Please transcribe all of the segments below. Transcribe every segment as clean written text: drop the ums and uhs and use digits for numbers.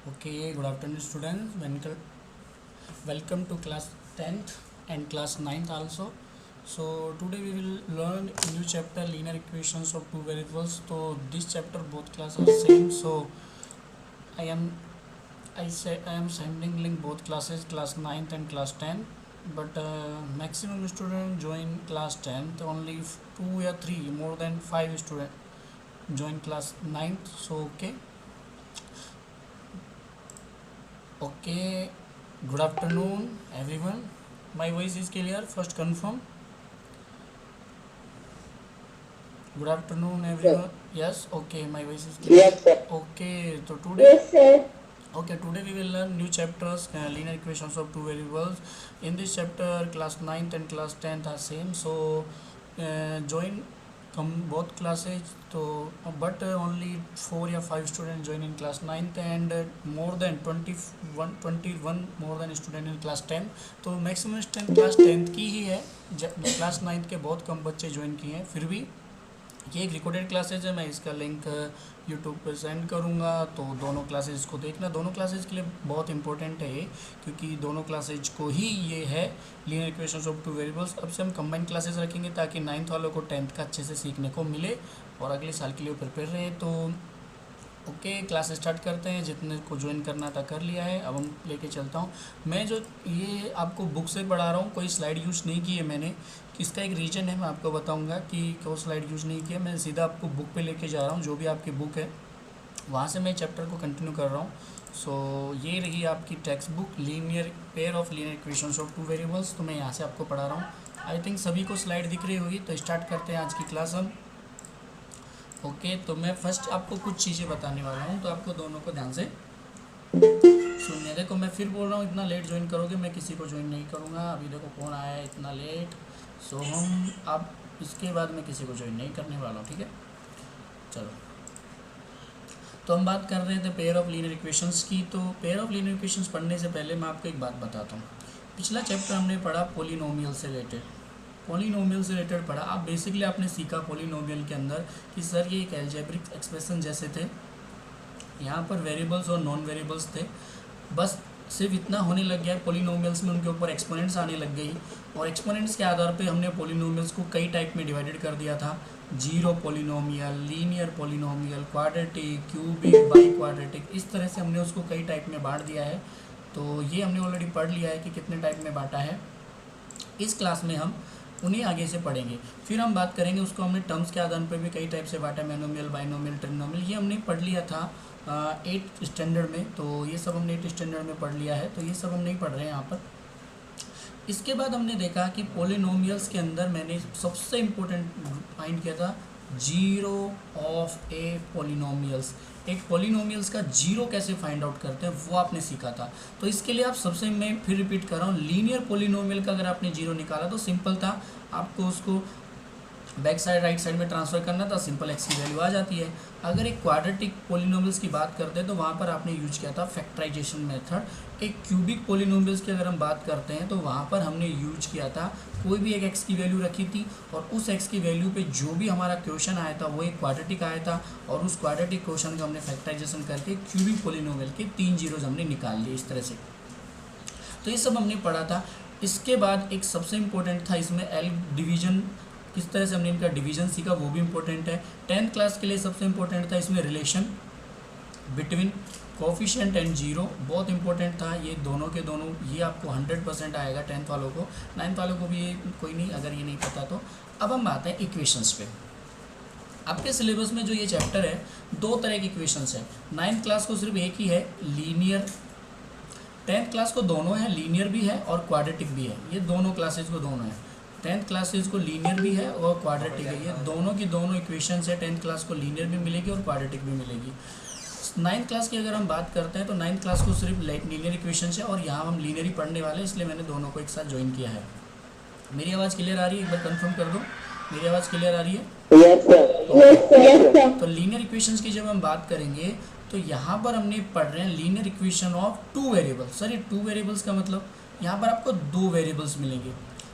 Okay, good afternoon students. Welcome to class 10th and class 9th also. So today we will learn new chapter linear equations of two variables. So this chapter both class are same. So I am I am sending link both classes class 9th and class 10th. But maximum student join class 10th. Only 2 or 3 more than 5 student join class 9th. So okay, good afternoon everyone. My voice is clear. First confirm. Good afternoon everyone. Yes, okay, my voice is clear. Yes, sir. Okay, so Yes, sir. today we will learn new chapters, linear equations of two variables. In this chapter, class 9th and class 10th are same. So join both classes. So but only 4 or 5 students join in class 9th and more than 21 more than student in class 10. तो maximum strength class 10th की ही है. Class 9th के बहुत कम बच्चे join किए हैं. फिर भी ये एक रिकॉर्डेड क्लासेज है. मैं इसका लिंक यूट्यूब पर सेंड करूँगा, तो दोनों क्लासेज को देखना. दोनों क्लासेज के लिए बहुत इंपॉर्टेंट है ये, क्योंकि दोनों क्लासेज को ही ये है linear equations of two variables. अब से हम कंबाइंड क्लासेज रखेंगे ताकि 9th वालों को 10th का अच्छे से सीखने को मिले और अगले साल के लिए प्रिपेयर रहे. तो ओके, क्लास स्टार्ट करते हैं. जितने को ज्वाइन करना था कर लिया है. अब हम लेके चलता हूँ. मैं जो ये आपको बुक से पढ़ा रहा हूँ, कोई स्लाइड यूज़ नहीं की है मैंने. इसका एक रीज़न है, मैं आपको बताऊंगा कि क्यों स्लाइड यूज़ नहीं किया. मैं सीधा आपको बुक पे लेके जा रहा हूँ. जो भी आपकी बुक है वहाँ से मैं चैप्टर को कंटिन्यू कर रहा हूँ. सो ये रही आपकी text book, linear pair of linear equations of two variables. तो मैं यहाँ से आपको पढ़ा रहा हूँ. आई थिंक सभी को स्लाइड दिख रही होगी. तो स्टार्ट करते हैं आज की क्लास हम. ओके, तो मैं फर्स्ट आपको कुछ चीज़ें बताने वाला हूँ, तो आपको दोनों को ध्यान से सुनने. देखो, मैं फिर बोल रहा हूँ, इतना लेट ज्वाइन करोगे मैं किसी को ज्वाइन नहीं करूँगा. अभी देखो कौन आया है इतना लेट. सो हम अब इसके बाद मैं किसी को ज्वाइन नहीं करने वाला हूँ. ठीक है, चलो. तो हम बात कर रहे थे पेयर ऑफ लीनियर इक्वेशंस की. तो पेयर ऑफ लीनियर इक्वेशंस पढ़ने से पहले मैं आपको एक बात बताता हूँ. पिछला चैप्टर हमने पढ़ा पॉलिनोमियल से रिलेटेड. पॉलिनोमियल से रिलेटेड पढ़ा. आप बेसिकली आपने सीखा पॉलिनोमियल के अंदर कि सर ये एक एल्जेब्रिक एक्सप्रेशन जैसे थे. यहाँ पर वेरिएबल्स और नॉन वेरिएबल्स थे. बस सिर्फ इतना होने लग गया है पॉलिनोमियल्स में, उनके ऊपर एक्सपोनेंट्स आने लग गई. और एक्सपोनेंट्स के आधार पे हमने पॉलिनोमियल्स को कई टाइप में डिवाइडेड कर दिया था. Zero polynomial, linear polynomial, quadratic, cubic, by quadratic, इस तरह से हमने उसको कई टाइप में बांट दिया है. तो ये हमने ऑलरेडी पढ़ लिया है कि कितने टाइप में बांटा है. इस क्लास में हम उन्हीं आगे से पढ़ेंगे. फिर हम बात करेंगे उसको हमने टर्म्स के आधार पर भी कई टाइप से बांटा. मैनोमियल, बाइनोमियल, ट्रिनोमियल, ये हमने पढ़ लिया था 8th स्टैंडर्ड में. तो ये सब हमने 8th स्टैंडर्ड में पढ़ लिया है. तो ये सब हम नहीं पढ़ रहे हैं यहाँ पर. इसके बाद हमने देखा कि पॉलिनोमियल्स के अंदर मैंने सबसे इम्पोर्टेंट फाइंड किया था जीरो ऑफ ए पॉलिनोमियल्स. एक पॉलिनोमियल्स का जीरो कैसे फाइंड आउट करते हैं वो आपने सीखा था. तो इसके लिए आप सबसे, मैं फिर रिपीट कर रहा हूँ, लीनियर पॉलिनोमियल का अगर आपने जीरो निकाला तो सिंपल था, आपको उसको बैक साइड राइट साइड में ट्रांसफ़र करना था, सिंपल एक्स की वैल्यू आ जाती है. अगर एक क्वाड्रेटिक पॉलिनोमियल्स की बात करते हैं तो वहाँ पर आपने यूज किया था फैक्टराइजेशन मेथड. एक क्यूबिक पॉलिनोमियल्स की अगर हम बात करते हैं तो वहाँ पर हमने यूज किया था, कोई भी एक एक्स की वैल्यू रखी थी और उस एक्स की वैल्यू पे जो भी हमारा क्वेश्चन आया था वो एक क्वाड्रेटिक आया था, और उस क्वाड्रेटिक क्वेश्चन का हमने फैक्टराइजेशन करके क्यूबिक पॉलिनोमियल के 3 जीरोज हमने निकाल लिए इस तरह से. तो ये सब हमने पढ़ा था. इसके बाद एक सबसे इम्पोर्टेंट था इसमें एल डिवीजन, किस तरह से हमने इनका डिवीजन सीखा वो भी इम्पोर्टेंट है. 10th क्लास के लिए सबसे इम्पोर्टेंट था इसमें relation between coefficient and zero, बहुत इंपॉर्टेंट था. ये दोनों के दोनों, ये आपको 100% आएगा 10th वालों को. 9th वालों को भी ये कोई नहीं अगर ये नहीं पता तो. अब हम आते हैं इक्वेशंस पे. आपके सिलेबस में जो ये चैप्टर है, 2 तरह की इक्वेशंस है. 9th क्लास को सिर्फ एक ही है लीनियर. 10th क्लास को दोनों है, लीनियर भी है और क्वाड्रेटिक भी है. ये दोनों क्लासेज को दोनों है. 10th क्लासेज को लीनियर भी है और क्वाड्रेटिक है. ये दोनों की दोनों इक्वेशंस है. 10th क्लास को लीनियर भी मिलेगी और क्वाड्रेटिक भी मिलेगी. 9th क्लास की अगर हम बात करते हैं तो 9th क्लास को सिर्फ लीनियर इक्वेशंस है और यहाँ हम लीनियर ही पढ़ने वाले हैं, इसलिए मैंने दोनों को एक साथ ज्वाइन किया है. मेरी आवाज़ क्लियर आ रही है? एक बार कंफर्म कर दो, मेरी आवाज़ क्लियर आ रही है? तो लीनियर इक्वेशंस की जब हम बात करेंगे तो यहाँ पर हमने पढ़ रहे हैं linear equation of two variables. Sir ये टू वेरिएबल्स का मतलब यहाँ पर आपको 2 वेरिएबल्स मिलेंगे.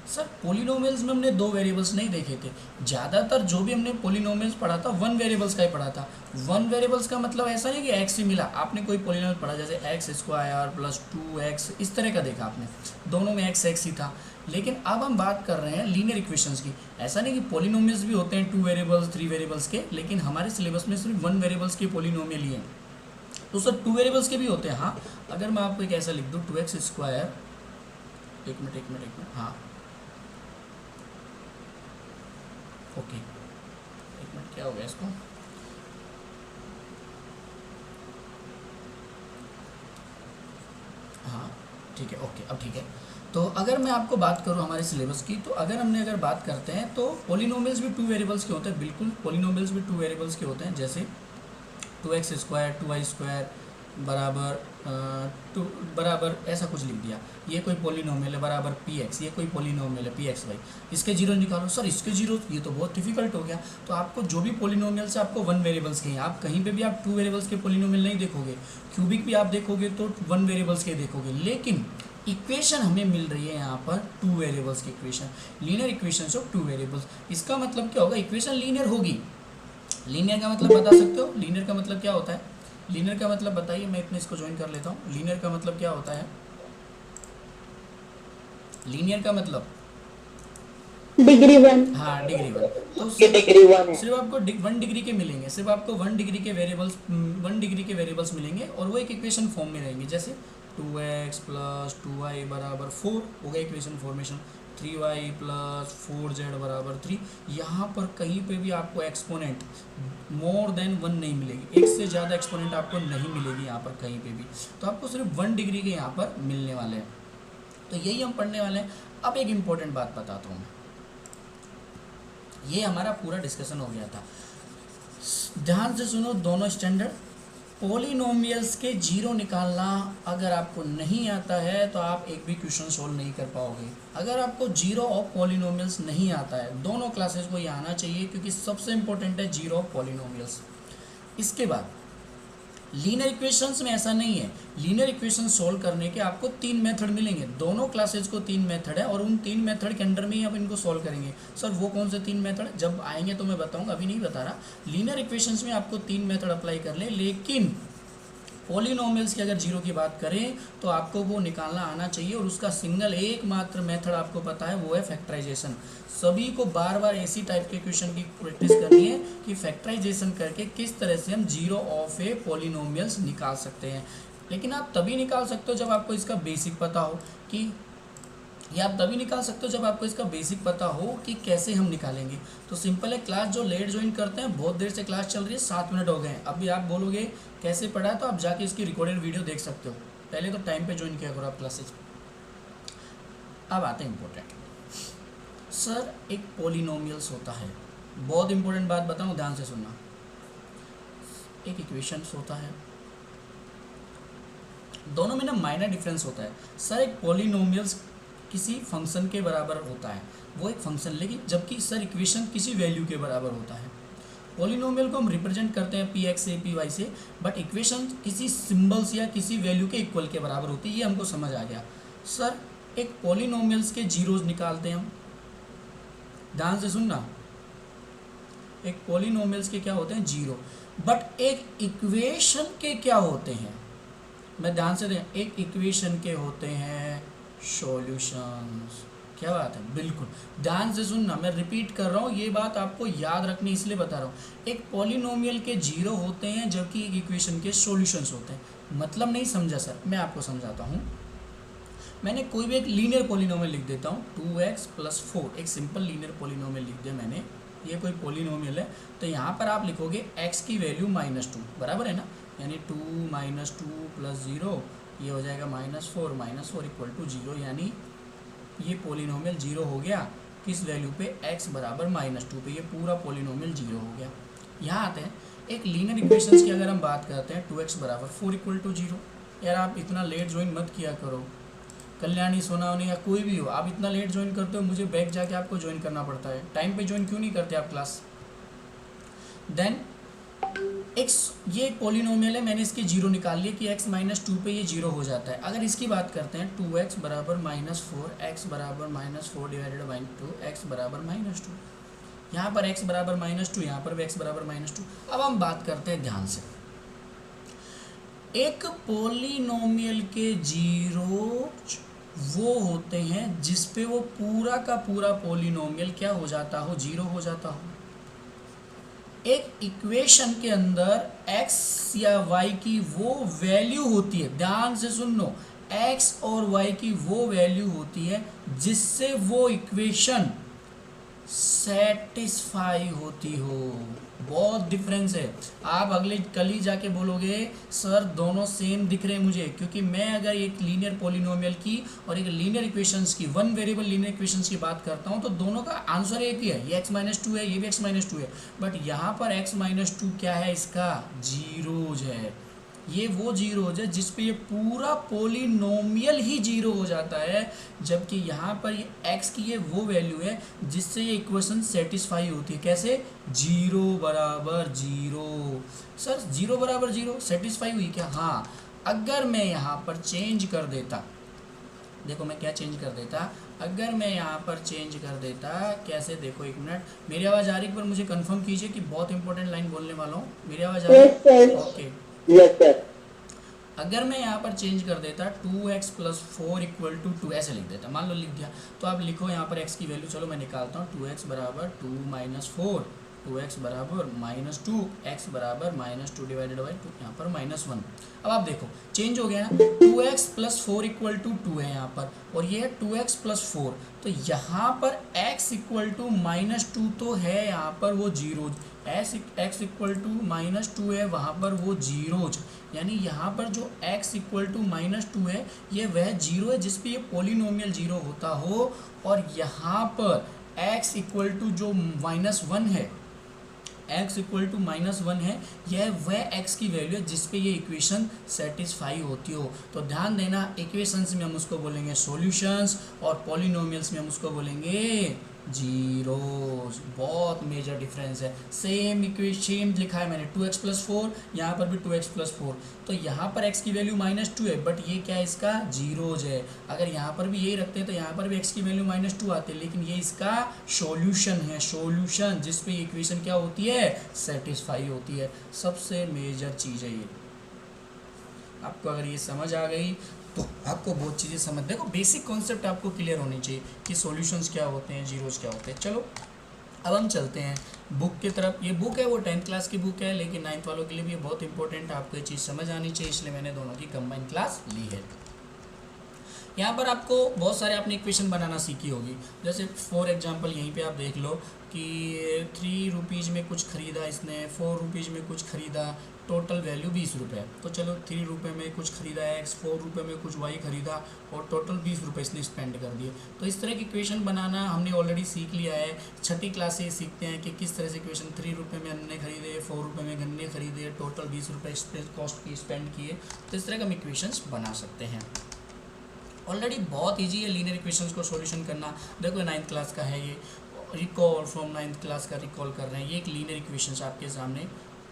सर पोलिनोमियल्स में हमने दो वेरिएबल्स नहीं देखे थे, ज़्यादातर जो भी हमने पोलिनोमियल्स पढ़ा था वन वेरिएबल्स का ही पढ़ा था। वन वेरिएबल्स का मतलब ऐसा नहीं कि एक्स ही मिला, आपने कोई पोलिनोमियल पढ़ा जैसे एक्स स्क्वायर प्लस 2x इस तरह का देखा आपने, दोनों में एक्स एक्स ही था। लेकिन अब हम बात कर रहे हैं लीनियर इक्वेशंस की। ऐसा नहीं कि पोलिनोमियल्स भी होते हैं 2 वेरिएबल्स 3 वेरिएबल्स के, लेकिन हमारे सिलेबस में सिर्फ 1 वेरिएबल्स के पोलिनोमियल ही हैं। तो सर 2 वेरिएबल्स के भी होते हैं। हाँ, अगर मैं आपको एक ऐसा लिख दूँ 2x स्क्वायर, एक मिनट, हाँ ओके, एक मिनट, क्या हो गया इसको, हाँ ठीक है, ओके अब ठीक है। तो अगर मैं आपको बात करूँ हमारे सिलेबस की, तो अगर बात करते हैं तो पोलिनोमियल्स भी 2 वेरिएबल्स के होते हैं, बिल्कुल पोलिनोमियल्स भी 2 वेरिएबल्स के होते हैं। जैसे 2x स्क्वायर 2y स्क्वायर बराबर ऐसा कुछ लिख दिया, ये कोई पोलिनोमियल है, बराबर px, ये कोई पोलिनोमियल है pxy, इसके जीरो निकालो। सर इसके जीरो, ये तो बहुत डिफिकल्ट हो गया। तो आपको जो भी पोलिनोमियल्स है आपको 1 वेरिएबल्स के हैं, आप कहीं पे भी आप 2 वेरिएबल्स के पोलिनोमियल नहीं देखोगे। क्यूबिक भी आप देखोगे तो 1 वेरिएबल्स के देखोगे, लेकिन इक्वेशन हमें मिल रही है यहाँ पर 2 वेरिएबल्स की equation, linear equation of 2 variables. इसका मतलब क्या होगा, इक्वेशन लीनियर होगी। लीनियर का मतलब बता सकते हो, लीनियर का मतलब क्या होता है, लीनियर का मतलब बताइए, मैं इतने इसको ज्वाइन कर लेता हूँ। लीनियर का मतलब क्या होता है, लीनियर का मतलब डिग्री 1। हाँ डिग्री 1। तो डिग्री 1 है। सिर्फ आपको 1 डिग्री के मिलेंगे, सिर्फ आपको 1 डिग्री के वेरिएबल्स मिलेंगे, और वो एक इक्वेशन फॉर्म में रहेंगे। जैसे 2x प्लस 2y बराबर 4 हो गया equation formation, 3y plus 4z बराबर 3। यहाँ पर कहीं पे भी आपको एक्सपोनेंट मोर देन 1 नहीं मिलेगी, एक से ज़्यादा एक्सपोनेंट आपको नहीं मिलेगी यहाँ पर कहीं पे भी। तो आपको सिर्फ 1 डिग्री के यहाँ पर मिलने वाले हैं। तो यही हम पढ़ने वाले हैं। अब एक इम्पोर्टेंट बात बताता हूँ, ये हमारा पूरा डिस्कशन हो गया था, ध्यान से सुनो दोनों स्टैंडर्ड। पोलिनोमियल्स के जीरो निकालना अगर आपको नहीं आता है तो आप एक भी क्वेश्चन सोल्व नहीं कर पाओगे। अगर आपको जीरो ऑफ पोलिनोमियल्स नहीं आता है, दोनों क्लासेस को ये आना चाहिए, क्योंकि सबसे इंपॉर्टेंट है जीरो ऑफ पोलिनोमियल्स। इसके बाद लीनियर इक्वेशंस में ऐसा नहीं है, लीनियर इक्वेशन सोल्व करने के आपको 3 मेथड मिलेंगे, दोनों क्लासेज को 3 मेथड है, और उन 3 मेथड के अंडर में ही आप इनको सोल्व करेंगे। सर वो कौन से 3 मेथड, जब आएंगे तो मैं बताऊंगा, अभी नहीं बता रहा। लीनियर इक्वेशंस में आपको 3 मेथड अप्लाई कर ले, लेकिन पोलिनोमियल्स की अगर जीरो की बात करें तो आपको वो निकालना आना चाहिए, और उसका सिंगल एकमात्र मेथड आपको पता है, वो है फैक्टराइजेशन। सभी को बार बार ऐसी टाइप के क्वेश्चन की प्रैक्टिस करनी है कि फैक्टराइजेशन करके किस तरह से हम जीरो ऑफ ए पोलिनोमियल्स निकाल सकते हैं। लेकिन आप तभी निकाल सकते हो जब आपको इसका बेसिक पता हो, कि या आप तभी निकाल सकते हो जब आपको इसका बेसिक पता हो कि कैसे हम निकालेंगे। तो सिंपल है, क्लास जो लेट ज्वाइन करते हैं, बहुत देर से क्लास चल रही है, 7 मिनट हो गए हैं, अभी आप बोलोगे कैसे पढ़ा है, तो आप जाके इसकी रिकॉर्डेड वीडियो देख सकते हो। पहले तो टाइम पे ज्वाइन किया करो आप क्लासेज। अब आते हैं इम्पोर्टेंट, सर एक पोलिनोमियल्स होता है, बहुत इंपॉर्टेंट बात बताऊँ, ध्यान से सुनना। एक इक्वेशंस होता है, दोनों में ना माइनर डिफरेंस होता है। सर एक पोलिनोमियल्स किसी फंक्शन के बराबर होता है, वो एक फंक्शन, लेकिन जबकि सर इक्वेशन किसी वैल्यू के बराबर होता है। पोलिनोमियल को हम रिप्रेजेंट करते हैं px से py से, बट इक्वेशन किसी सिंबल्स या किसी वैल्यू के इक्वल के बराबर होती है, ये हमको समझ आ गया। सर एक पोलिनोमियल्स के जीरोज निकालते हैं हम, ध्यान से सुनना, एक पोलिनोमियल्स के क्या होते हैं, जीरो, बट एक इक्वेशन के क्या होते हैं, मैं ध्यान से दें, एक इक्वेशन के होते हैं सॉल्यूशंस। क्या बात है, बिल्कुल ध्यान से सुनना, मैं रिपीट कर रहा हूँ, ये बात आपको याद रखनी इसलिए बता रहा हूँ। एक पॉलिनोमियल के जीरो होते हैं, जबकि एक इक्वेशन के सॉल्यूशंस होते हैं। मतलब नहीं समझा सर, मैं आपको समझाता हूँ। मैंने कोई भी एक लीनियर पॉलिनोमियल लिख देता हूँ, 2x + 4, एक सिंपल लीनियर पॉलिनोमियल लिख दिया मैंने, ये कोई पॉलिनोमियल है। तो यहाँ पर आप लिखोगे x की वैल्यू -2, बराबर है ना, यानी 2 - 2 + 0, ये हो जाएगा -4 = 0, यानी ये पोलिनोमियल जीरो हो गया। किस वैल्यू पे, x बराबर -2 पे, ये पूरा पोलिनोमियल जीरो हो गया। यहाँ आते हैं एक लीनियर इक्वेशंस की अगर हम बात करते हैं, 2x बराबर 4 = 0। यार आप इतना लेट ज्वाइन मत किया करो, कल्याणी सोनावनी या कोई भी हो, आप इतना लेट ज्वाइन करते हो, मुझे बैक जाके आपको ज्वाइन करना पड़ता है। टाइम पे ज्वाइन क्यों नहीं करते आप क्लास। देन एक्स ये एक पॉलिनोमियल है, मैंने इसके जीरो निकाल लिए कि x माइनस टू पे ये जीरो हो जाता है। अगर इसकी बात करते हैं 2x बराबर माइनस फोर, एक्स बराबर minus four divided by two, x बराबर माइनस टू, यहाँ पर x बराबर माइनस टू, यहाँ पर भी x बराबर माइनस टू। अब हम बात करते हैं ध्यान से, एक पॉलिनोमियल के जीरो वो होते हैं जिस पे वो पूरा का पूरा पॉलिनोमियल क्या हो जाता हो, जीरो हो जाता हो। एक इक्वेशन के अंदर x या y की वो वैल्यू होती है, ध्यान से सुन लो, x और y की वो वैल्यू होती है जिससे वो इक्वेशन सेटिस्फाई होती हो। बहुत डिफरेंस है। आप अगले कल ही जाके बोलोगे सर दोनों सेम दिख रहे हैं मुझे, क्योंकि मैं अगर एक लीनियर पॉलिनोमियल की और एक लीनियर इक्वेशंस की, वन वेरिएबल लीनियर इक्वेशंस की बात करता हूं तो दोनों का आंसर एक ही है, ये x माइनस टू है, ये भी x माइनस टू है, बट यहाँ पर x माइनस टू क्या है, इसका जीरोज है। ये वो जीरोज है जिस पे ये पूरा पॉलिनोमियल ही जीरो हो जाता है, जबकि यहाँ पर ये x की ये वो वैल्यू है जिससे ये इक्वेशन सेटिस्फाई होती है। कैसे? जीरो बराबर जीरो। सर जीरो बराबर जीरो सेटिस्फाई हुई क्या? हाँ। अगर मैं यहाँ पर चेंज कर देता, देखो मैं क्या चेंज कर देता, अगर मैं यहाँ पर चेंज कर देता, कैसे? देखो एक मिनट, मेरी आवाज़ आ रही है पर मुझे कंफर्म कीजिए कि बहुत इंपॉर्टेंट लाइन बोलने वाला हूँ। मेरी आवाज़ आ रही है? ओके। Yes sir. अगर मैं यहाँ पर चेंज कर देता 2x plus four equal to two, ऐसे लिख देता, मान लो लिख दिया, तो आप लिखो यहाँ पर x की वैल्यू, चलो मैं निकालता हूँ, 2x बराबर 2 माइनस फोर, 2x बराबर माइनस टू, एक्स बराबर minus two divided by two, यहाँ पर माइनस वन। अब आप देखो चेंज हो गया ना, 2x plus four equal to two है यहाँ पर, और ये है 2x प्लस फोर, तो यहाँ पर x equal to minus two तो है यहाँ पर वो zeros, x equal to minus two है वहाँ पर वो जीरोज, यानी यहाँ पर जो x equal to minus two है ये वह जीरो है जिस पे ये पॉलिनोमियल जीरो होता हो, और यहाँ पर x इक्वल टू जो माइनस वन है, x equal to minus one है, यह वह x की वैल्यू है जिस पे ये इक्वेशन सेटिस्फाई होती हो। तो ध्यान देना, इक्वेशंस में हम उसको बोलेंगे सॉल्यूशंस और पॉलिनोमियल्स में हम उसको बोलेंगे जीरोस। बहुत मेजर डिफरेंस है। सेम इक्वेशन लिखा है मैंने, 2x प्लस फोर, यहाँ पर भी 2x प्लस फोर, तो यहाँ पर x की वैल्यू माइनस टू है, बट ये क्या है, इसका जीरोज है। अगर यहाँ पर भी यही रखते हैं तो यहाँ पर भी x की वैल्यू माइनस टू आती है, लेकिन ये इसका सॉल्यूशन है, सॉल्यूशन जिस पे इक्वेशन क्या होती है, सेटिस्फाई होती है। सबसे मेजर चीज़ है ये। आपको अगर ये समझ आ गई तो आपको बहुत चीज़ें समझ, देखो बेसिक कॉन्सेप्ट आपको क्लियर होनी चाहिए कि सॉल्यूशंस क्या होते हैं, जीरोस क्या होते हैं। चलो अब हम चलते हैं बुक की तरफ। ये बुक है वो 10th क्लास की बुक है, लेकिन 9th वालों के लिए भी ये बहुत इंपॉर्टेंट है, आपको ये चीज़ समझ आनी चाहिए, इसलिए मैंने दोनों की कंबाइन क्लास ली है। यहाँ पर आपको बहुत सारे आपने इक्वेशन बनाना सीखी होगी, जैसे फॉर एग्जांपल यहीं पे आप देख लो कि 3 रुपीज़ में कुछ ख़रीदा इसने, 4 रुपीज़ में कुछ ख़रीदा, टोटल वैल्यू 20 रुपये। तो चलो 3 रुपये में कुछ ख़रीदा x, 4 रुपये में कुछ y ख़रीदा, और टोटल 20 रुपये इसने स्पेंड कर दिए। तो इस तरह की इक्वेशन बनाना हमने ऑलरेडी सीख लिया है, छठी क्लास से सीखते हैं कि किस तरह से इक्वेशन, 3 रुपये में अन्य खरीदे, 4 रुपये में गन्ने खरीदे, टोटल 20 रुपये इस पर कॉस्ट की स्पेंड किए। तो इस तरह का हम इक्वेशंस बना सकते हैं। ऑलरेडी बहुत ईजी है लीनियर इक्वेशंस को सॉल्यूशन करना। देखो 9th क्लास का है ये, रिकॉल फ्रॉम 9th क्लास का रिकॉल कर रहे हैं। ये एक लीनियर इक्वेशंस आपके सामने,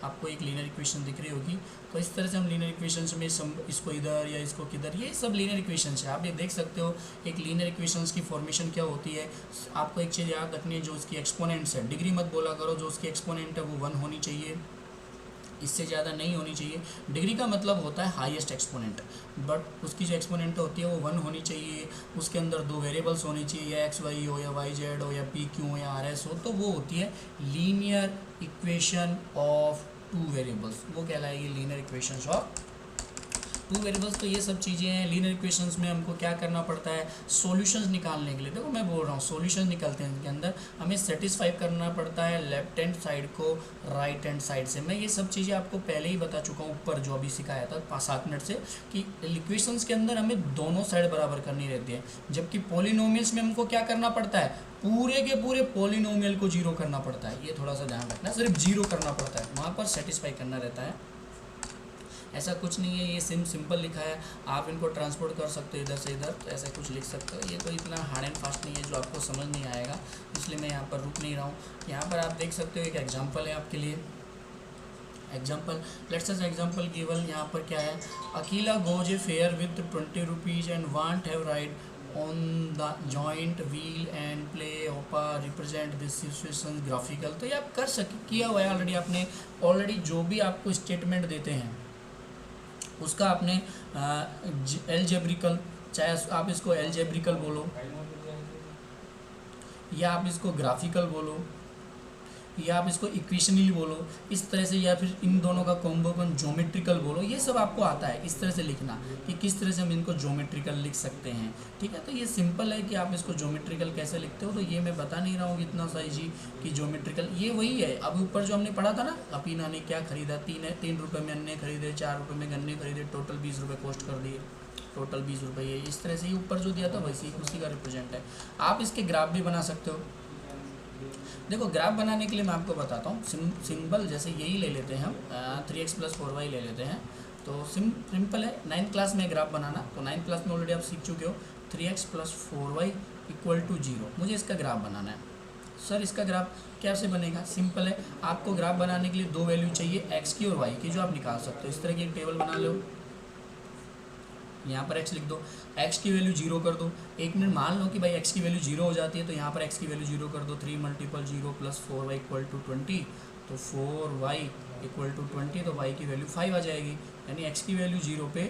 आपको एक लीनियर इक्वेशन दिख रही होगी, तो इस तरह से हम लीनियर इक्वेशंस में इसको इधर या इसको किधर, ये सब लीनियर इक्वेशंस है। आप ये देख सकते हो एक लीनियर इक्वेशंस की फॉर्मेशन क्या होती है। आपको एक चीज़ याद रखनी है, जो उसकी एक्सपोनेंट्स है, डिग्री मत बोला करो, जो उसकी एक्सपोनेंट है वो 1 होनी चाहिए, इससे ज़्यादा नहीं होनी चाहिए। डिग्री का मतलब होता है हाईएस्ट एक्सपोनेंट, बट उसकी जो एक्सपोनेंट होती है वो 1 होनी चाहिए। उसके अंदर 2 वेरिएबल्स होनी चाहिए, या एक्स वाई हो, या वाई जेड हो, या पी क्यू हो, या आर एस हो, तो वो होती है लीनियर इक्वेशन ऑफ 2 वेरिएबल्स, वो कहलाएगी लीनियर इक्वेशंस ऑफ 2 वेरिएबल्स। तो ये सब चीज़ें हैं लीनियर इक्वेशंस में। हमको क्या करना पड़ता है, सॉल्यूशंस निकालने के लिए। देखो मैं बोल रहा हूँ सॉल्यूशंस निकलते हैं, इनके अंदर हमें सेटिस्फाई करना पड़ता है लेफ्ट हैंड साइड को राइट हैंड साइड से। मैं ये सब चीज़ें आपको पहले ही बता चुका हूँ ऊपर, जो अभी सिखाया था 5-7 मिनट से, कि इक्वेशंस के अंदर हमें दोनों साइड बराबर करनी रहती है, जबकि पॉलिनोमियल्स में हमको क्या करना पड़ता है, पूरे के पूरे पॉलिनोमियल को जीरो करना पड़ता है। ये थोड़ा सा ध्यान रखना, सिर्फ जीरो करना पड़ता है, वहाँ पर सेटिस्फाई करना रहता है। ऐसा कुछ नहीं है, ये सिंपल लिखा है, आप इनको ट्रांसपोर्ट कर सकते हो इधर से इधर, तो ऐसा कुछ लिख सकते हो। ये तो इतना हार्ड एंड फास्ट नहीं है जो आपको समझ नहीं आएगा, इसलिए मैं यहाँ पर रुक नहीं रहा हूँ। यहाँ पर आप देख सकते हो एक एग्जांपल है आपके लिए। एग्जाम्पल, लेट्स एज एग्जाम्पल केवल यहाँ पर क्या है, Akila goes a fair with 20 rupees and want have ride on the joint wheel and play ओपा रिप्रेजेंट दिस सिचुएशन ग्राफिकल। तो ये आप कर किया हुआ है ऑलरेडी आपने, ऑलरेडी जो भी आपको स्टेटमेंट देते हैं उसका आपने एल्जेब्रिकल, चाहे आप इसको एल्जेब्रिकल बोलो या आप इसको ग्राफिकल बोलो या आप इसको इक्वेशनली बोलो, इस तरह से, या फिर इन दोनों का कॉम्बो को ज्योमेट्रिकल बोलो, ये सब आपको आता है इस तरह से लिखना कि किस तरह से हम इनको ज्योमेट्रिकल लिख सकते हैं। ठीक है, तो ये सिंपल है कि आप इसको ज्योमेट्रिकल कैसे लिखते हो, तो ये मैं बता नहीं रहा हूँ इतना सही जी कि ज्योमेट्रिकल ये वही है। अब ऊपर जो हमने पढ़ा था ना, अपीना ने क्या खरीदा, 3 रुपये में अन्य खरीदे, 4 रुपये में गन्ने खरीदे, टोटल 20 रुपये कॉस्ट कर दिए, टोटल 20 रुपये, इस तरह से ये ऊपर जो दिया था वैसे उसी का रिप्रेजेंट है। आप इसके ग्राफ भी बना सकते हो। देखो ग्राफ बनाने के लिए मैं आपको बताता हूँ, सिंबल जैसे यही ले लेते हैं हम, 3x + 4y ले लेते हैं, तो सिंपल है 9th क्लास में ग्राफ बनाना। तो 9th क्लास में ऑलरेडी आप सीख चुके हो, 3x + 4y = 0, मुझे इसका ग्राफ बनाना है। सर इसका ग्राफ कैसे बनेगा, सिंपल है, आपको ग्राफ बनाने के लिए 2 वैल्यू चाहिए, x की और y की, जो आप निकाल सकते हो। इस तरह की एक टेबल बना लो, यहाँ पर x लिख दो, x की वैल्यू 0 कर दो। 1 मिनट मान लो कि भाई x की वैल्यू 0 हो जाती है, तो यहाँ पर x की वैल्यू 0 कर दो। 3 × 0 + 4y = 20, तो 4y = 20, तो y की वैल्यू 5 आ जाएगी। यानी x की वैल्यू 0 पे,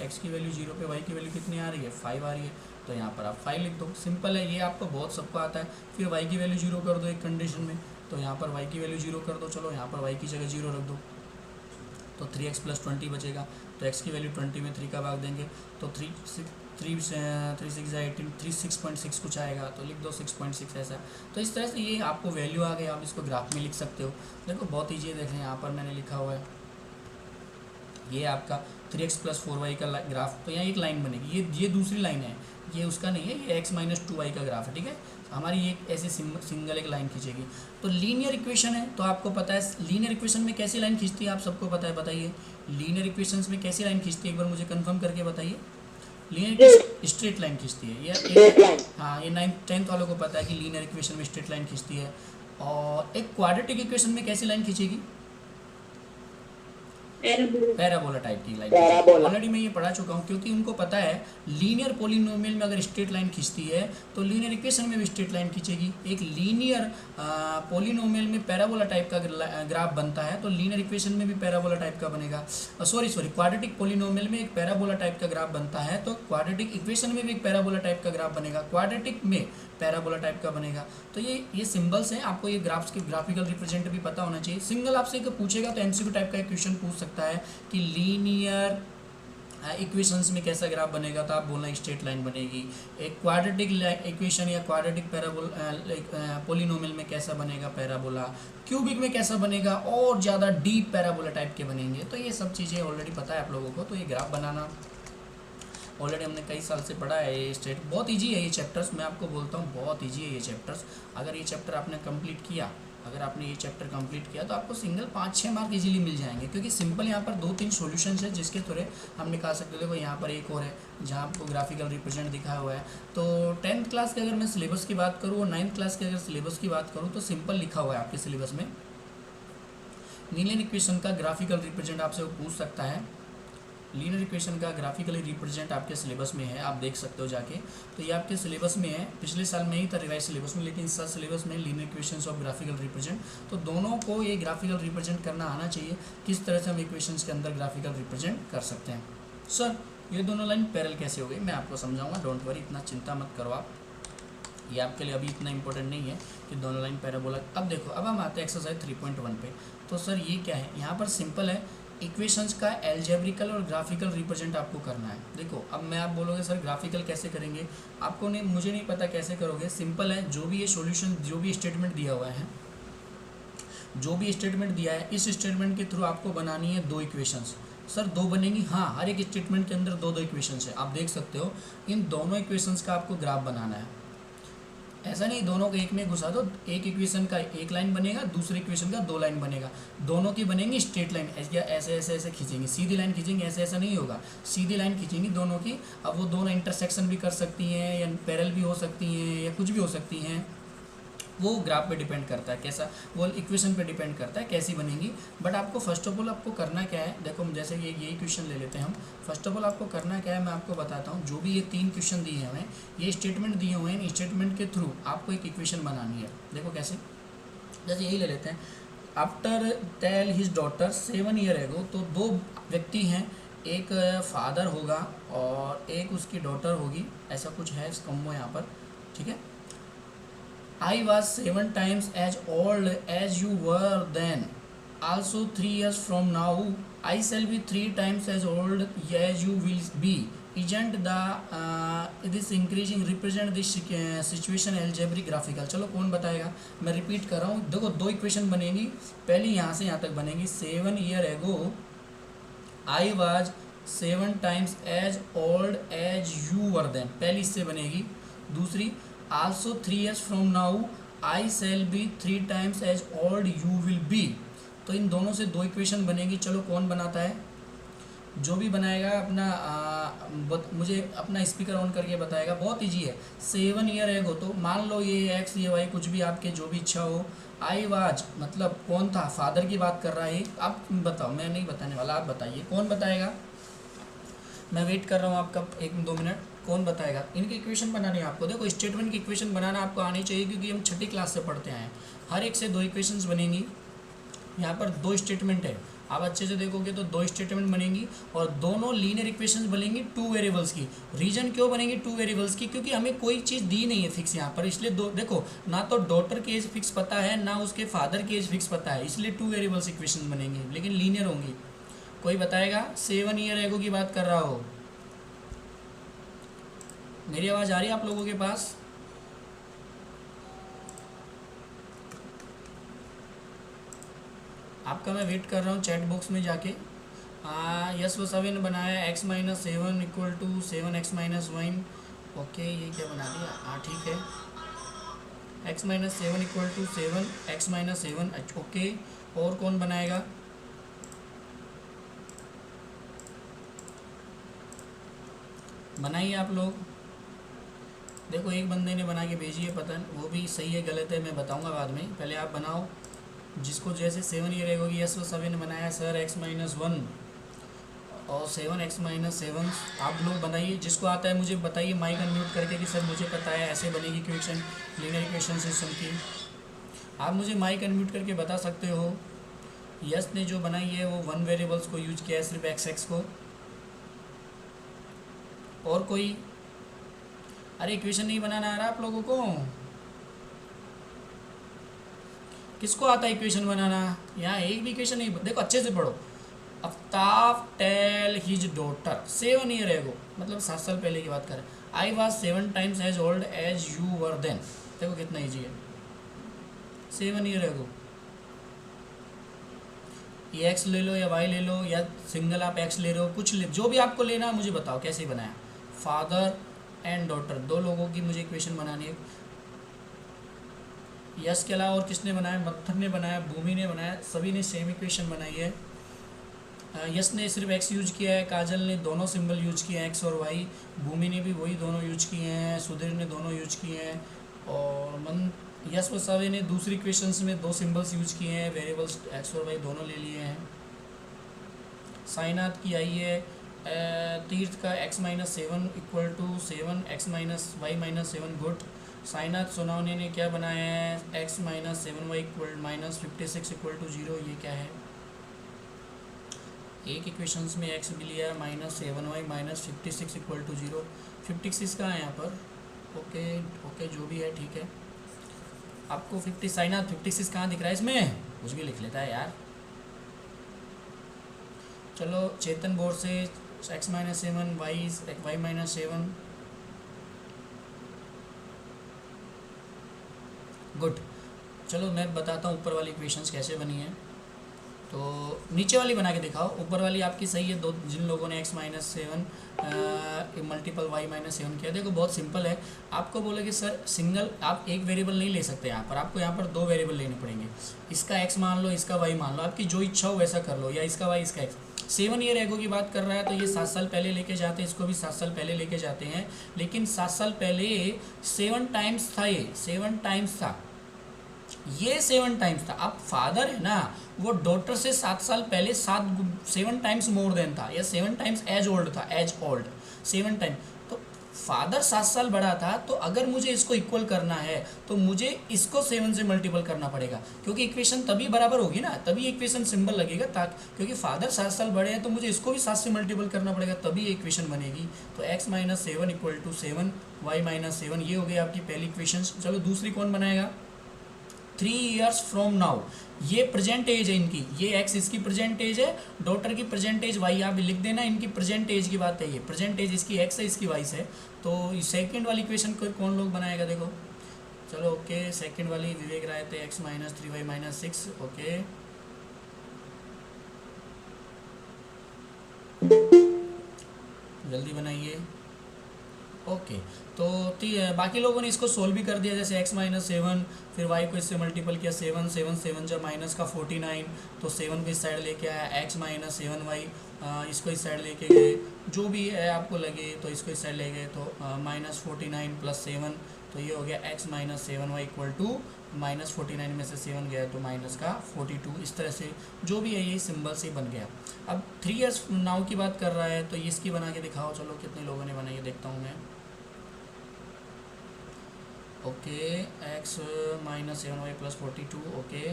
x की वैल्यू 0 पे y की वैल्यू कितनी आ रही है, 5 आ रही है, तो यहाँ पर आप 5 लिख दो। सिंपल है, ये आपको बहुत सबको आता है। फिर y की वैल्यू 0 कर दो एक कंडीशन में, तो यहाँ पर y की वैल्यू 0 कर दो। चलो यहाँ पर y की जगह 0 रख दो, तो 3x + 20 बचेगा। तो x की वैल्यू 20 में 3 का भाग देंगे, तो 3 6 18, 6.6 कुछ आएगा, तो लिख दो 6.6 ऐसा। तो इस तरह से ये आपको वैल्यू आ गई, आप इसको ग्राफ में लिख सकते हो। देखो बहुत ईजी है, देखें यहाँ पर मैंने लिखा हुआ है, ये आपका 3x + 4y का ग्राफ। तो यहाँ एक लाइन बनेगी, ये दूसरी लाइन है, ये उसका नहीं है, ये x - 2y का ग्राफ है। ठीक है, हमारी एक ऐसे सिंगल एक लाइन खींचेगी। तो लीनियर इक्वेशन है, तो आपको पता है लीनियर इक्वेशन में कैसी लाइन खींचती है, आप सबको पता है, बताइए लीनियर इक्वेशंस में कैसी लाइन खींचती है, एक बार मुझे कंफर्म करके बताइए। लीनियर स्ट्रेट लाइन खींचती है, ये हाँ, ये 9th 10th वालों को पता है कि लीनियर इक्वेशन में स्ट्रेट लाइन खींचती है। और एक क्वाड्रेटिक इक्वेशन में कैसी लाइन खींचेगी, पैराबोला टाइप की लाइन। ऑलरेडी मैं ये पढ़ा चुका हूँ, क्योंकि उनको पता है लीनियर पॉलिनोमियल में अगर स्ट्रेट लाइन खींचती है तो लीनियर इक्वेशन में भी स्ट्रेट लाइन खींचेगी। एक लीनियर पॉलिनोमियल में पैराबोला टाइप का ग्राफ बनता है, तो लीनियर इक्वेशन में भी पैराबोला टाइप का बनेगा। सॉरी क्वाड्रेटिक पॉलिनोमियल में एक पैराबोला टाइप का ग्राफ बनता है, तो क्वाड्रेटिक इक्वेशन में भी एक पैराबोला टाइप का ग्राफ बनेगा, क्वाड्रेटिक में पैराबोला टाइप का बनेगा। तो ये सिंबल्स हैं, आपको ये ग्राफ्स के ग्राफिकल रिप्रेजेंट भी पता होना चाहिए। सिंगल आपसे पूछेगा तो एमसीक्यू टाइप का एक क्वेश्चन पूछ सकता है कि लीनियर इक्वेशंस में कैसा ग्राफ बनेगा, तो आप बोलना स्ट्रेट लाइन बनेगी। एक क्वाड्रेटिक इक्वेशन या क्वाड्रेटिक पॉलिनोमियल में कैसा बनेगा, पैराबोला। क्यूबिक में कैसा बनेगा, और ज़्यादा डीप पैराबोला टाइप के बनेंगे। तो ये सब चीज़ें ऑलरेडी पता है आप लोगों को। तो ये ग्राफ बनाना ऑलरेडी हमने कई साल से पढ़ा है। ये स्टेट बहुत इजी है, ये चैप्टर्स मैं आपको बोलता हूँ बहुत इजी है ये चैप्टर्स। अगर ये चैप्टर आपने कंप्लीट किया, अगर आपने ये चैप्टर कंप्लीट किया तो आपको सिंगल 5-6 मार्क इजीली मिल जाएंगे, क्योंकि सिंपल यहाँ पर 2-3 सॉल्यूशंस है जिसके थ्रू हम निकाल सकते हो। देखो यहाँ पर एक और है जहाँ आपको ग्राफिकल रिप्रेजेंट दिखाया हुआ है। तो 10th क्लास के अगर मैं सिलेबस की बात करूँ और 9th क्लास के अगर सिलेबस की बात करूँ तो सिंपल लिखा हुआ है आपके सिलेबस में। लीनियर इक्वेशन का ग्राफिकल रिप्रेजेंट आपसे वो पूछ सकता है, लीनियर इक्वेशन का ग्राफिकली रिप्रेजेंट आपके सिलेबस में है, आप देख सकते हो जाके। तो ये आपके सिलेबस में है, पिछले साल में ही था रिवाइज सिलेबस में, लेकिन इस साल सिलेबस में linear equations of graphical represent. तो दोनों को ये ग्राफिकल रिप्रेजेंट करना आना चाहिए, किस तरह से हम इक्वेशंस के अंदर ग्राफिकल रिप्रेजेंट कर सकते हैं। सर ये दोनों लाइन पैरेलल कैसे हो गई, मैं आपको समझाऊंगा, डोंट वरी, इतना चिंता मत करो आप, ये आपके लिए अभी इतना इंपॉर्टेंट नहीं है कि दोनों लाइन पैराबोला। अब देखो, अब हम आते हैं एक्सरसाइज 3.1 पे। तो सर ये क्या है, यहाँ पर सिंपल है, इक्वेशंस का एल्जेब्रिकल और ग्राफिकल रिप्रेजेंट आपको करना है। देखो अब मैं आप बोलोगे सर ग्राफिकल कैसे करेंगे, आपको नहीं, मुझे नहीं पता कैसे करोगे। सिंपल है, जो भी ये सॉल्यूशन, जो भी स्टेटमेंट दिया हुआ है, जो भी स्टेटमेंट दिया है, इस स्टेटमेंट के थ्रू आपको बनानी है 2 इक्वेशंस। सर 2 बनेंगी, हाँ, हर एक स्टेटमेंट के अंदर 2-2 इक्वेशंस है, आप देख सकते हो। इन दोनों इक्वेशंस का आपको ग्राफ बनाना है, ऐसा नहीं दोनों को एक में घुसा दो, एक इक्वेशन का 1 लाइन बनेगा, दूसरे इक्वेशन का 2 लाइन बनेगा, दोनों की बनेंगी स्ट्रेट लाइन, ऐसे ऐसे ऐसे खींचेंगे, सीधी लाइन खींचेंगे, ऐसे ऐसा नहीं होगा, सीधी लाइन खींचेंगी दोनों की। अब वो दोनों इंटरसेक्शन भी कर सकती हैं, या पैरेलल भी हो सकती हैं, या कुछ भी हो सकती हैं, वो ग्राफ पे डिपेंड करता है कैसा, वो इक्वेशन पे डिपेंड करता है कैसी बनेंगी। बट आपको फर्स्ट ऑफ ऑल आपको करना क्या है, देखो जैसे कि ये क्वेश्चन ले लेते हैं हम। फर्स्ट ऑफ ऑल आपको करना क्या है मैं आपको बताता हूँ। जो भी ये 3 क्वेश्चन दिए हैं हमें, ये स्टेटमेंट दिए हुए हैं, इन स्टेटमेंट के थ्रू आपको एक इक्वेशन बनानी है। देखो कैसे, जैसे यही ले लेते हैं। Aftab tell his daughter 7 year ago, तो 2 व्यक्ति हैं, एक फादर होगा और एक उसकी डॉटर होगी, ऐसा कुछ है कम्बो यहाँ पर, ठीक है। I was 7 times as old as you were then, also 3 years from now I shall be 3 times as old as you will be, isn't the this increasing represent this situation algebraic graphical। चलो कौन बताएगा, मैं repeat कर रहा हूँ। देखो 2 equation बनेगी, पहली यहाँ से यहाँ तक बनेगी। 7 year ago I was 7 times as old as you were then, पहली इससे बनेगी। दूसरी also 3 years from now I shall be 3 times as old you will be. तो इन दोनों से 2 इक्वेशन बनेगी। चलो कौन बनाता है, जो भी बनाएगा अपना मुझे अपना स्पीकर ऑन करके बताएगा। बहुत ईजी है। 7 year एगो, तो मान लो ये एक्स ये वाई कुछ भी आपके जो भी इच्छा हो। आई वाज मतलब कौन था, फादर की बात कर रहा है। आप बताओ, मैं नहीं बताने वाला, आप बताइए कौन बताएगा। मैं वेट कर रहा हूँ आपका 1-2 मिनट, कौन बताएगा। इनकी इक्वेशन बनानी है आपको। देखो स्टेटमेंट की इक्वेशन बनाना आपको आनी चाहिए, क्योंकि हम 6ठी क्लास से पढ़ते आए हैं। हर एक से 2 इक्वेशंस बनेंगी। यहाँ पर 2 स्टेटमेंट है, आप अच्छे से देखोगे तो 2 स्टेटमेंट बनेंगी और दोनों लीनियर इक्वेशंस बनेंगी 2 वेरिएबल्स की। रीजन क्यों बनेंगी 2 वेरिएबल्स की, क्योंकि हमें कोई चीज़ दी नहीं है फिक्स यहाँ पर, इसलिए देखो ना तो डॉटर की एज फिक्स पता है ना उसके फादर की एज फिक्स पता है, इसलिए 2 वेरिएबल्स इक्वेशन बनेंगी, लेकिन लीनियर होंगी। कोई बताएगा 7 year एगो की बात कर रहा हो। मेरी आवाज़ आ रही है आप लोगों के पास। आपका मैं वेट कर रहा हूँ चैट बॉक्स में जाके। यस वो 7 बनाया, x - 7 equal to 7x - 1। Okay ये क्या बना दिया, हाँ ठीक है। x - 7 equal to 7x - 7। Okay, और कौन बनाएगा। बनाइए आप लोग। देखो एक बंदे ने बना के भेजी है, पता नहीं वो भी सही है गलत है मैं बताऊंगा बाद में, पहले आप बनाओ। जिसको जैसे 7 year एगो की, यस वो 7 बनाया सर, x - 1 और 7x - 7 आप लोग बनाइए। जिसको आता है मुझे बताइए माइक अनम्यूट करके कि सर मुझे पता है ऐसे बनेगी इक्वेशन लीनियर इक्वेशन सिस्टम की। आप मुझे माइक अनम्यूट करके बता सकते हो। यस ने जो बनाई है वो 1 वेरिएबल्स को यूज किया है, सिर्फ x को। और कोई, अरे इक्वेशन नहीं बनाना आ रहा आप लोगों को। किसको आता है इक्वेशन बनाना, यहाँ एक भी इक्वेशन नहीं। देखो अच्छे से पढ़ो। Aftab tell his daughter 7 year एगो, मतलब 7 साल पहले की बात करें। I was 7 times as old as you were then. देखो कितना ईजी है। 7 year एगो, ये एक्स ले लो या वाई ले लो या सिंगल आप एक्स ले रहे हो, कुछ ले, जो भी आपको लेना है मुझे बताओ कैसे बनाया। फादर एंड डॉटर 2 लोगों की मुझे इक्वेशन बनानी है। यस के अलावा और किसने बनाया, मत्थर ने बनाया, भूमि ने बनाया, सभी ने सेम इक्वेशन बनाई है। यस ने सिर्फ एक्स यूज किया है, काजल ने दोनों सिंबल यूज किए हैं एक्स और वाई, भूमि ने भी वही दोनों यूज किए हैं, सुधीर ने दोनों यूज किए हैं, और यस वसावे ने दूसरी इक्वेशंस में 2 सिंबल्स यूज किए हैं, वेरिएबल्स एक्स और वाई दोनों ले लिए हैं। साइनाथ की आई है तीर्थ का x - 7 equal to 7x - y - 7। Good. Sainath Sonawane ने क्या बनाया है, x - 7y equal -56 equal to 0। ये क्या है, एक इक्वेशंस में x भी लिया, -7y -56 इक्वल टू 0। 56 कहाँ है यहाँ पर, ओके जो भी है ठीक है। आपको 50 साइनाथ 56 कहाँ दिख रहा है इसमें, कुछ भी लिख लेता है यार। चलो चेतन बोर्ड से x - 7 y - 7। गुड। चलो मैं बताता हूँ ऊपर वाली इक्वेशंस कैसे बनी है। तो नीचे वाली बना के दिखाओ, ऊपर वाली आपकी सही है। दो जिन लोगों ने x - 7 मल्टीपल y - 7 किया, देखो बहुत सिंपल है। आपको बोले कि सर सिंगल आप एक वेरिएबल नहीं ले सकते यहाँ पर, आपको यहाँ पर 2 वेरिएबल लेने पड़ेंगे। इसका x मान लो, इसका y मान लो, आपकी जो इच्छा हो वैसा कर लो, या इसका y इसका x। 7 year एगो की बात कर रहा है तो ये 7 साल पहले लेके जाते हैं, इसको भी 7 साल पहले लेके जाते हैं। लेकिन 7 साल पहले 7 टाइम्स था, ये 7 टाइम्स था, ये 7 टाइम्स था। अब फादर है ना, वो डॉटर से 7 साल पहले 7 टाइम्स मोर देन था, या 7 टाइम्स एज ओल्ड था, एज ओल्ड 7 टाइम। तो फादर 7 साल बड़ा था, तो अगर मुझे इसको इक्वल करना है तो मुझे इसको 7 से मल्टीपल करना पड़ेगा, क्योंकि इक्वेशन तभी बराबर होगी ना, तभी इक्वेशन सिंबल लगेगा, ताकि क्योंकि फादर 7 साल बड़े हैं तो मुझे इसको भी 7 से मल्टीपल करना पड़ेगा, तभी इक्वेशन बनेगी। तो x minus 7 equal to 7, y minus 7, ये हो गई आपकी पहली इक्वेशन। चलो दूसरी कौन बनाएगा? 3 years फ्रॉम नाउ, ये प्रेजेंट एज है इनकी, ये एक्स इसकी प्रेजेंट एज है, डॉटर की प्रेजेंट एज वाई, आप लिख देना, इनकी प्रेजेंट एज की बात है, ये प्रेजेंट एज इसकी एक्स है, इसकी वाई है। तो सेकंड वाली इक्वेशन को कौन लोग बनाएगा? देखो चलो ओके, सेकंड वाली विवेक राय थे, x minus 3y minus 6, okay जल्दी बनाइए। ओके तो बाकी लोगों ने इसको सोल्व भी कर दिया, जैसे x माइनस 7, फिर y को इससे मल्टीपल किया, 7 7 7 जब माइनस का 49, तो 7 को इस साइड लेके आया, x माइनस 7y, इसको इस साइड लेके गए, जो भी है आपको लगे तो इसको इस साइड ले गए, तो माइनस 49 प्लस 7, तो ये हो गया x minus 7y equal to minus 49 में से 7 गया तो माइनस का 42, इस तरह से जो भी है ये सिंबल से बन गया। अब 3 years नाउ की बात कर रहा है, तो इसकी बना के दिखाओ, चलो कितने लोगों ने बनाई है देखता हूँ मैं। Okay x minus 7y plus 42, okay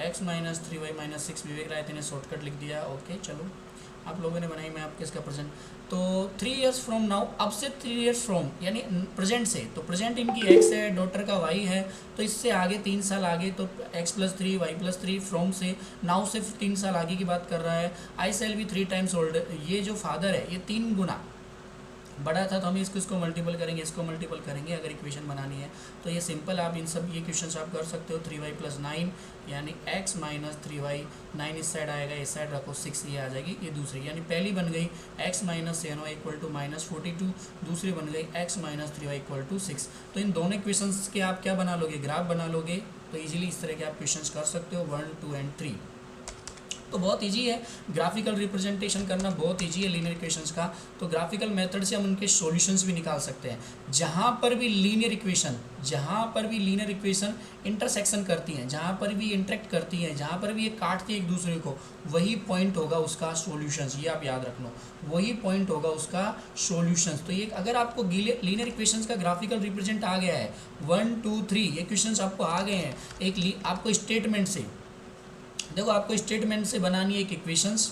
x minus 3y minus 6, विवेक राय ने शॉर्टकट लिख दिया, ओके चलो आप लोगों ने बनाई, मैं आपके इसका प्रेजेंट। तो 3 years फ्रॉम नाउ, अब से 3 years फ्रॉम यानी प्रेजेंट से, तो प्रेजेंट इनकी x है, डॉटर का y है, तो इससे आगे 3 साल आगे, तो x plus 3 y plus 3, from से नाउ से 3 साल आगे की बात कर रहा है। आई सेल भी 3 टाइम्स ओल्ड, ये जो फादर है ये 3 गुना बड़ा था, तो हम इसको मल्टीपल करेंगे, इसको मल्टीपल करेंगे अगर इक्वेशन बनानी है। तो ये सिंपल, आप इन सब ये क्वेश्चन आप कर सकते हो। 3y प्लस 9 यानी x माइनस 3y, 9 इस साइड आएगा, इस साइड रखो 6, ये आ जाएगी, ये दूसरी, यानी पहली बन गई x minus 7y equal to minus 42, दूसरी बन गई x minus 3y equal to 6। तो इन दोनों क्वेश्चन के आप क्या बना लोगे? ग्राफ बना लोगे। तो ईजिली इस तरह के आप क्वेश्चन कर सकते हो 1, 2 एंड 3। तो बहुत इजी है, ग्राफिकल रिप्रेजेंटेशन करना बहुत इजी है लीनियर इक्वेशंस का। तो ग्राफिकल मेथड से हम उनके सॉल्यूशंस भी निकाल सकते हैं। जहाँ पर भी लीनियर इक्वेशन इंटरसेक्शन करती हैं, जहाँ पर भी इंटरेक्ट करती हैं, जहाँ पर भी ये काटती है एक दूसरे को, वही पॉइंट होगा उसका सॉल्यूशंस, ये आप याद रखना, वही पॉइंट होगा उसका सॉल्यूशंस। तो ये अगर आपको लीनियर इक्वेशंस का ग्राफिकल रिप्रेजेंट आ गया है, 1, 2, 3 ये क्वेश्चंस आपको आ गए हैं, एक आपको स्टेटमेंट से, देखो आपको स्टेटमेंट से बनानी है एक इक्वेशंस,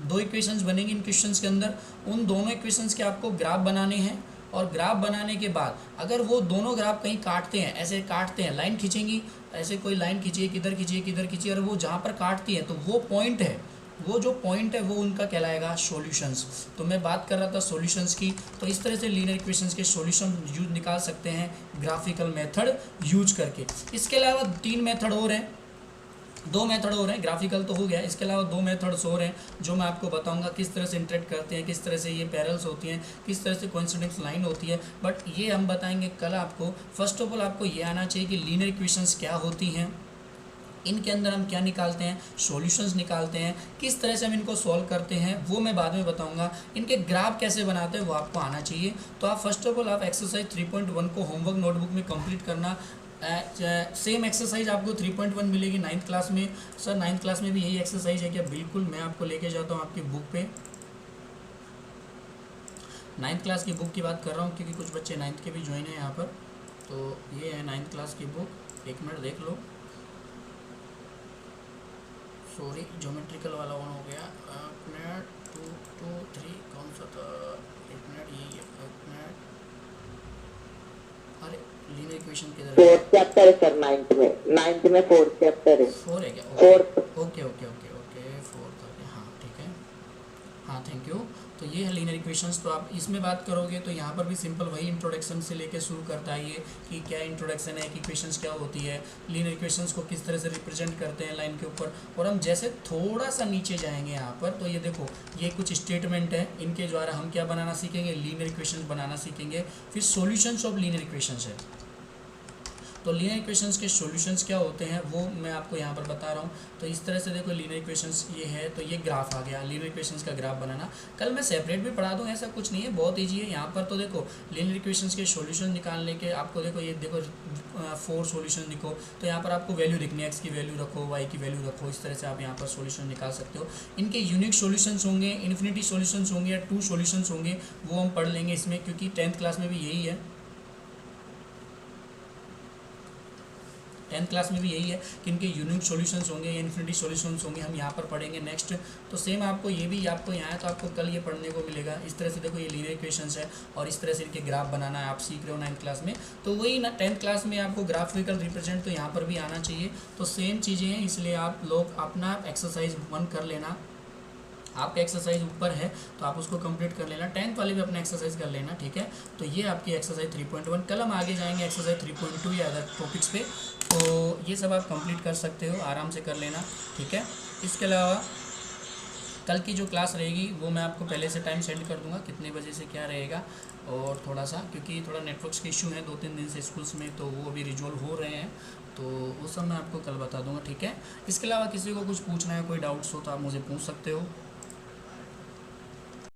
2 इक्वेशंस बनेंगी इन क्वेश्चंस के अंदर, उन दोनों इक्वेशंस के आपको ग्राफ बनाने हैं। और ग्राफ बनाने के बाद अगर वो दोनों ग्राफ कहीं काटते हैं, ऐसे काटते हैं, लाइन खींचेंगी, ऐसे कोई लाइन खींचिए, किधर खींचिए, किधर खींचिए, और वो जहाँ पर काटती है तो वो पॉइंट है, वो जो पॉइंट है वो उनका कहलाएगा सॉल्यूशंस। तो मैं बात कर रहा था सॉल्यूशंस की। तो इस तरह से लीनियर इक्वेशंस के सॉल्यूशन यूज निकाल सकते हैं ग्राफिकल मेथड यूज करके। इसके अलावा 3 मेथड और हैं, 2 मेथड और हैं, ग्राफिकल तो हो गया, इसके अलावा 2 मेथड्स और हैं जो मैं आपको बताऊंगा किस तरह से इंटरेक्ट करते हैं, किस तरह से ये पैरेलल्स होती हैं, किस तरह से कोइंसिडेंस लाइन होती है, बट ये हम बताएंगे कल आपको। फर्स्ट ऑफ ऑल आपको ये आना चाहिए कि लीनियर इक्वेशंस क्या होती हैं, इनके अंदर हम क्या निकालते हैं, सॉल्यूशंस निकालते हैं, किस तरह से हम इनको सॉल्व करते हैं वो मैं बाद में बताऊंगा, इनके ग्राफ कैसे बनाते हैं वो आपको आना चाहिए। तो आप फर्स्ट ऑफ ऑल आप एक्सरसाइज 3.1 को होमवर्क नोटबुक में कंप्लीट करना। सेम एक्सरसाइज आपको 3.1 मिलेगी 9th क्लास में। सर 9th क्लास में भी यही एक्सरसाइज है क्या? बिल्कुल, मैं आपको लेके जाता हूँ आपकी बुक पे, 9th क्लास की बुक की बात कर रहा हूँ, क्योंकि कुछ बच्चे 9th के भी ज्वाइन हैं यहाँ पर। तो ये है 9th क्लास की बुक, 1 मिनट देख लो, सॉरी ज्योमेट्रिकल वाला ऑन हो गया, 1 मिनट, 2, 2, 3 कौन सा था, 1 मिनट, ये 1 मिनट, अरे लीनियर इक्वेशन किधर है? 4th चैप्टर है सर, 9th में 4th चैप्टर है। 4 है क्या? फोर्थ। ओके 4th, हाँ ठीक है, हाँ थैंक यू। तो ये है लीनियर इक्वेशंस। तो आप इसमें बात करोगे तो यहाँ पर भी सिंपल वही इंट्रोडक्शन से लेके शुरू करता है ये, कि क्या इंट्रोडक्शन है कि इक्वेशंस क्या होती है, लीनियर इक्वेशंस को किस तरह से रिप्रेजेंट करते हैं लाइन के ऊपर। और हम जैसे थोड़ा सा नीचे जाएंगे यहाँ पर, तो ये देखो ये कुछ स्टेटमेंट है, इनके द्वारा हम क्या बनाना सीखेंगे, लीनियर इक्वेशंस बनाना सीखेंगे। फिर सॉल्यूशंस ऑफ लीनियर इक्वेशंस है, तो लीनियर इक्वेशंस के सॉल्यूशंस क्या होते हैं वो मैं आपको यहाँ पर बता रहा हूँ। तो इस तरह से देखो लीनियर इक्वेशंस ये है, तो ये ग्राफ आ गया लीनियर इक्वेशंस का ग्राफ बनाना। कल मैं सेपरेट भी पढ़ा दूँ, ऐसा कुछ नहीं है, बहुत ईजी है। यहाँ पर तो देखो लीनियर इक्वेशंस के सॉल्यूशन निकालने के आपको देखो ये देखो 4 सॉल्यूशन लिखो, तो यहाँ पर आपको वैल्यू लिखनी है, एक्स की वैल्यू रखो, वाई की वैल्यू रखो, इस तरह से आप यहाँ पर सॉल्यूशन निकाल सकते हो। इनके यूनिक सॉल्यूशंस होंगे, इन्फिनिटी सॉल्यूशंस होंगे या 2 सॉल्यूशंस होंगे, वो हम पढ़ लेंगे इसमें, क्योंकि 10th क्लास में भी यही है, 10th क्लास में भी यही है कि इनके यूनिक सॉल्यूशंस होंगे या इन्फिनिटी सॉल्यूशंस होंगे, हम यहाँ पर पढ़ेंगे नेक्स्ट। तो सेम आपको ये भी आपको यहाँ है, तो आपको कल ये पढ़ने को मिलेगा। इस तरह से देखो ये लीनियर इक्वेशंस है और इस तरह से इनके ग्राफ बनाना है, आप सीख रहे हो 9th क्लास में। तो वही ना 10th क्लास में आपको ग्राफिकल रिप्रेजेंट तो यहाँ पर भी आना चाहिए। तो सेम चीज़ें हैं, इसलिए आप लोग अपना एक्सरसाइज 1 कर लेना। आपका एक्सरसाइज ऊपर है तो आप उसको कंप्लीट कर लेना, 10th वाले भी अपना एक्सरसाइज कर लेना, ठीक है। तो ये आपकी एक्सरसाइज 3.1। कल हम आगे जाएंगे एक्सरसाइज 3.2 या अदर टॉपिक्स पे, तो ये सब आप कंप्लीट कर सकते हो, आराम से कर लेना, ठीक है। इसके अलावा कल की जो क्लास रहेगी वो मैं आपको पहले से टाइम सेंड कर दूंगा, कितने बजे से क्या रहेगा, और थोड़ा सा क्योंकि थोड़ा नेटवर्क्स के इशू है 2-3 दिन से स्कूल्स में, तो वो अभी रिजॉल्व हो रहे हैं, तो वो सब मैं आपको कल बता दूंगा, ठीक है। इसके अलावा किसी को कुछ पूछना है, कोई डाउट्स हो तो आप मुझे पूछ सकते हो।